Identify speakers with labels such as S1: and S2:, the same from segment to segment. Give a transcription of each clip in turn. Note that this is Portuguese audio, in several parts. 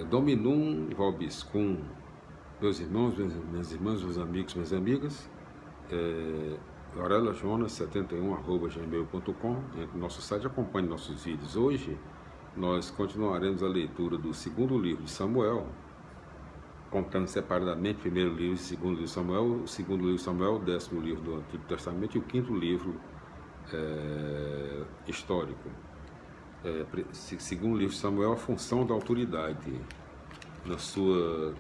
S1: Dominum vobiscum, meus irmãos, minhas irmãs, meus amigos, minhas amigas, varelajonas71@gmail.com, entre no nosso site, acompanhe nossos vídeos. Hoje nós continuaremos a leitura do segundo livro de Samuel, contando separadamente o primeiro livro e o segundo livro de Samuel, o segundo livro de Samuel, o 10º livro do Antigo Testamento e o 5º livro histórico. Segundo livro de Samuel, a função da autoridade. Na sua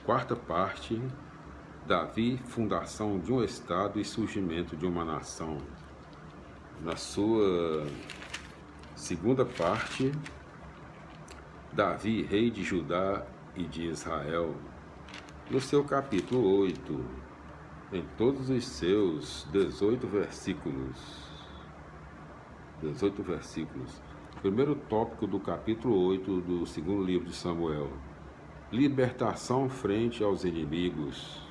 S1: quarta parte, Davi, fundação de um estado e surgimento de uma nação. Na sua segunda parte, Davi, rei de Judá e de Israel. No seu capítulo 8, em todos os seus 18 versículos. Primeiro tópico do capítulo 8 do segundo livro de Samuel. Libertação frente aos inimigos.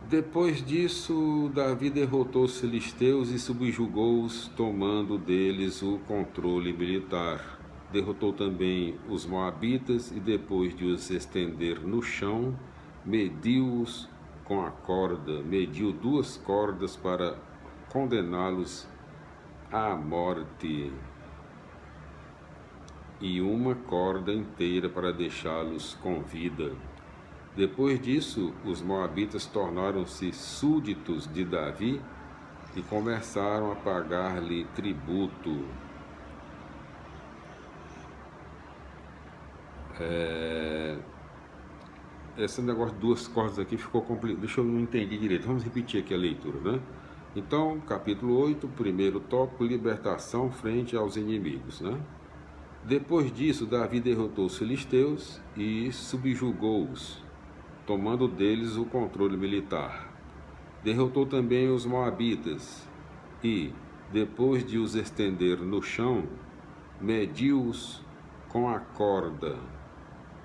S1: Depois disso, Davi derrotou os filisteus e subjugou-os, tomando deles o controle militar. Derrotou também os moabitas e, depois de os estender no chão, mediu-os com a corda. Mediu 2 cordas para condená-los à morte e 1 corda inteira para deixá-los com vida. Depois disso, os moabitas tornaram-se súditos de Davi e começaram a pagar-lhe tributo. Esse negócio de 2 cordas aqui ficou complicado. Deixa eu não entender direito. Vamos repetir aqui a leitura, né? Então, capítulo 8, primeiro tópico, libertação frente aos inimigos, né? Depois disso, Davi derrotou os filisteus e subjugou-os, tomando deles o controle militar. Derrotou também os moabitas e, depois de os estender no chão, mediu-os com a corda.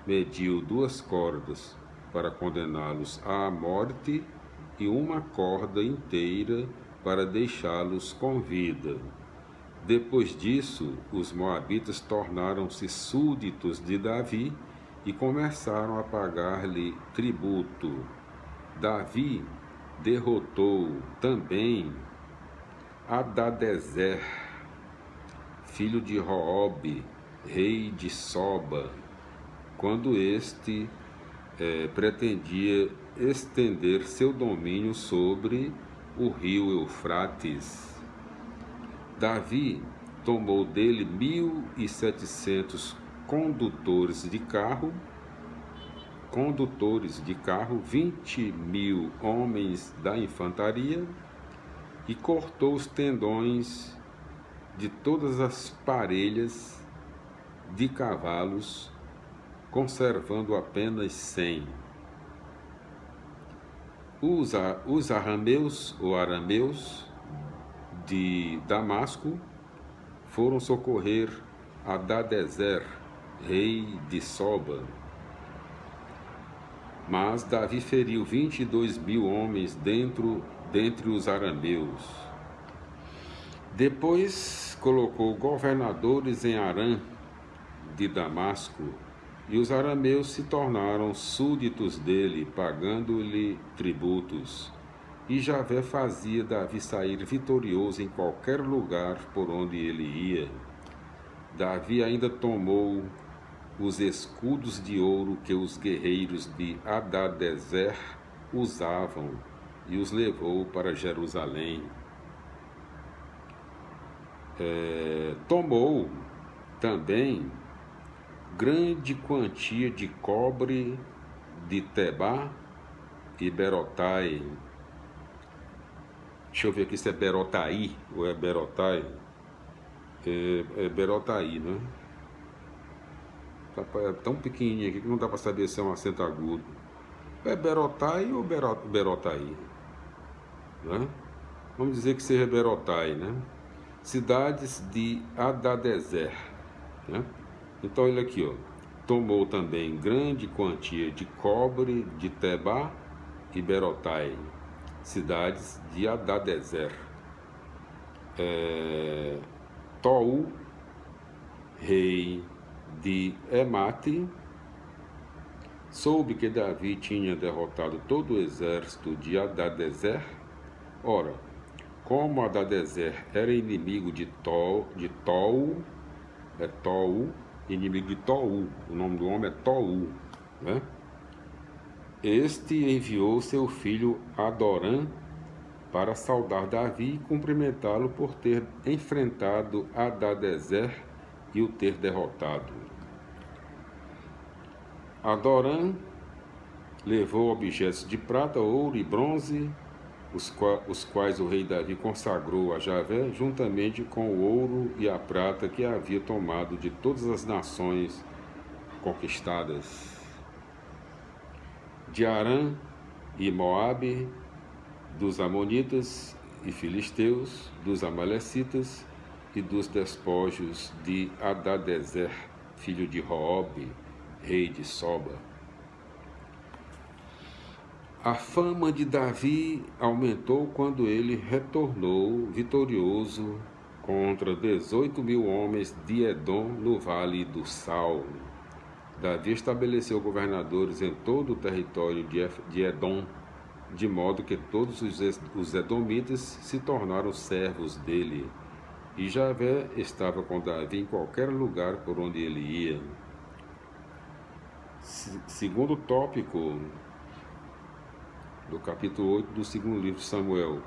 S1: Mediu 2 cordas para condená-los à morte e 1 corda inteira para deixá-los com vida. Depois disso, os moabitas tornaram-se súditos de Davi e começaram a pagar-lhe tributo. Davi derrotou também Hadadezer, filho de Roob, rei de Soba, quando este pretendia estender seu domínio sobre o rio Eufrates. Davi tomou dele 1.700 condutores de carro, 20.000 homens da infantaria, e cortou os tendões de todas as parelhas de cavalos, conservando apenas 100. Os arameus de Damasco foram socorrer Hadadezer, rei de Soba. Mas Davi feriu 22.000 homens dentre os arameus. Depois colocou governadores em Arã de Damasco, e os arameus se tornaram súditos dele, pagando-lhe tributos. E Javé fazia Davi sair vitorioso em qualquer lugar por onde ele ia. Davi ainda tomou os escudos de ouro que os guerreiros de Hadadezer usavam e os levou para Jerusalém. Tomou também grande quantia de cobre de Tebá e Berotai. Deixa eu ver aqui se é Berotai ou é Berotai. É Berotai, né? É tão pequenininho aqui que não dá para saber se é um acento agudo. É Berotai ou Berotai? Né? Vamos dizer que seja Berotai, né? Cidades de Hadadezer, né? Então ele aqui, ó, tomou também grande quantia de cobre de Tebá e Berotai, cidades de Hadadezer. Tou, rei de Emate, soube que Davi tinha derrotado todo o exército de Hadadezer. Ora, como Hadadezer era inimigo de Tou, inimigo de Tou, o nome do homem é Tou, né? Este enviou seu filho Adorã para saudar Davi e cumprimentá-lo por ter enfrentado Hadadezer e o ter derrotado. Adorã levou objetos de prata, ouro e bronze, os quais o rei Davi consagrou a Javé, juntamente com o ouro e a prata que havia tomado de todas as nações conquistadas, de Arã e Moabe, dos Amonitas e Filisteus, dos Amalecitas e dos despojos de Hadadezer, filho de Roobe, rei de Soba. A fama de Davi aumentou quando ele retornou vitorioso contra 18.000 homens de Edom no Vale do Sal. Davi estabeleceu governadores em todo o território de Edom, de modo que todos os edomitas se tornaram servos dele. E Javé estava com Davi em qualquer lugar por onde ele ia. Segundo tópico do capítulo 8 do segundo livro de Samuel: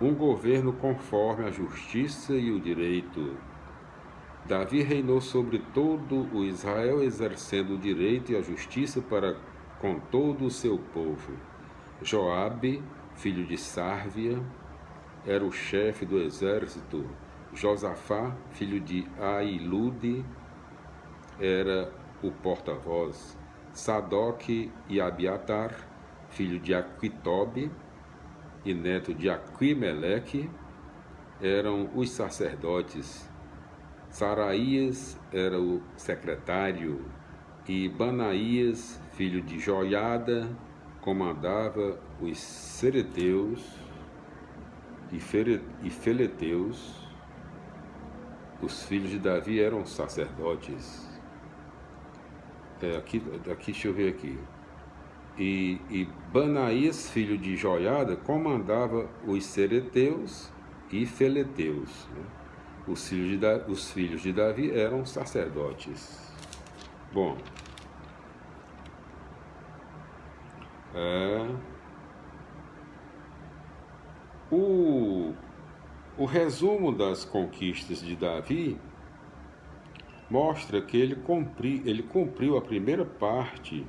S1: um governo conforme a justiça e o direito. Davi reinou sobre todo o Israel, exercendo o direito e a justiça para com todo o seu povo. Joabe, filho de Sárvia, era o chefe do exército. Josafá, filho de Ailude, era o porta-voz. Sadoque e Abiatar, filho de Aquitobe e neto de Aquimeleque, eram os sacerdotes. Saraías era o secretário, e Banaías, filho de Joiada, comandava os cereteus e feleteus. Os filhos de Davi eram sacerdotes. Aqui, deixa eu ver aqui. E Banaías, filho de Joiada, comandava os cereteus e feleteus, né? Os filhos de Davi eram sacerdotes. Bom, o resumo das conquistas de Davi mostra que ele cumpriu a primeira parte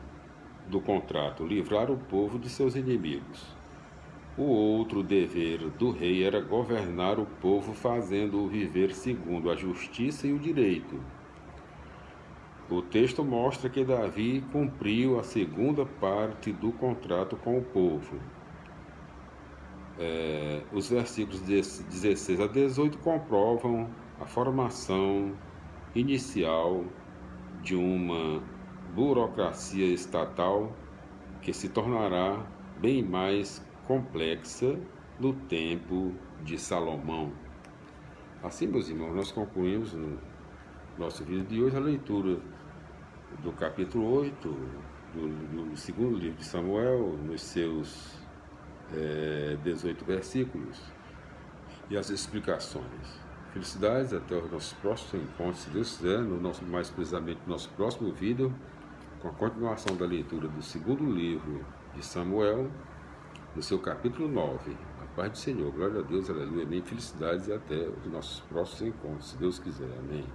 S1: do contrato, livrar o povo de seus inimigos. O outro dever do rei era governar o povo, fazendo-o viver segundo a justiça e o direito. O texto mostra que Davi cumpriu a segunda parte do contrato com o povo. Os versículos 16 a 18 comprovam a formação inicial de uma burocracia estatal que se tornará bem mais complexa no tempo de Salomão. Assim, meus irmãos, nós concluímos no nosso vídeo de hoje a leitura do capítulo 8 do segundo livro de Samuel, nos seus 18 versículos, e as explicações. Felicidades, até os nossos próximos encontros, se Deus quiser, mais precisamente no nosso próximo vídeo, com a continuação da leitura do segundo livro de Samuel, no seu capítulo 9. A paz do Senhor, glória a Deus, aleluia, amém. Felicidades e até os nossos próximos encontros, se Deus quiser, amém.